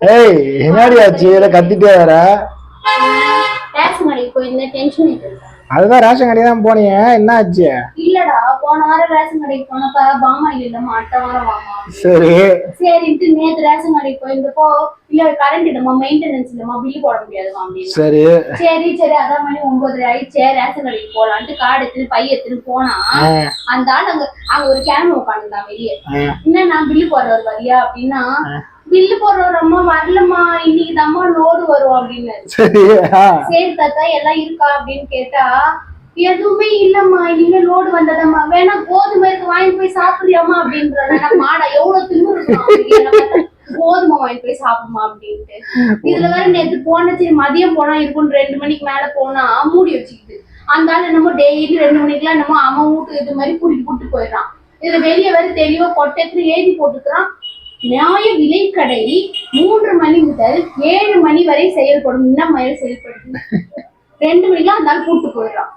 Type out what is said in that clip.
ஏய் என்னடி ஆச்சு கத்திட்டே வர? அதுதான் ரேஷன் கடை தான் போனீங்க, என்ன ஆச்சு? இல்லடா போன வாரம் ரேஷன் கடைக்கு போனப்ப பாமா இல்லம்மா அடுத்த வாரம் வாமா. சரி சரின்ட்டு நேத்து ரேஷன் கடைக்கு போயிருந்தப்போ இல்ல கரண்ட் இல்லம்மா மெயின்டெனன்ஸ் இல்லம்மா பில்லு போட முடியாதுமா அப்படின்னு. சரி சரி சரி அதான் மணி 9:30 ஆயிடுச்சு ரேஷன் கடைக்கு போலான்ட்டு கார்டு எடுத்துன்னு பை எடுத்துன்னு போனா அந்த ஆள் அங்க ஒரு கேமரா உட்காந்துருந்தான் வெளியே. என்ன நான் பில்லு போடுறவர் வரியா அப்படின்னா பில்லு போடுறவர் அம்மா வரலம்மா இன்னைக்கு தாம்மா லோடு வரும் அப்படின்னு. சரி தாத்தா எல்லாம் இருக்கா அப்படின்னு கேட்டா எதுவுமே இல்லம்மா இனிமே லோடு வந்ததம்மா வேணா கோதுமை இருக்கு வாங்கி போய் சாப்பிடுறியாமா அப்படின்ற. மாடா எவ்வளவு திமிரு இருக்கும், கோதுமை வாங்கி போய் சாப்பிடுமா அப்படின்ட்டு. இதுல வேற நேற்று போன சரி மதியம் போனா இருக்கும் 2 மணிக்கு மேல போனா மூடி வச்சுக்கிட்டு அந்த ஆள் என்னமோ டெய்லி 2 மணிக்கெல்லாம் என்னமோ அவன் வீட்டு இது மாதிரி கூட்டிட்டு போயிடுறான். இதுல வெளியே வேற தெளிவா கொட்டையத்துல எழுதி போட்டுக்கிறான், நியாய விலைக்கடை 3 மணி முதல் 7 மணி வரை செயல்படும். என்ன மாதிரி செயல்படுது? 2 மணிக்கெல்லாம் அந்த ஆள் கூட்டு போயிடுறான்.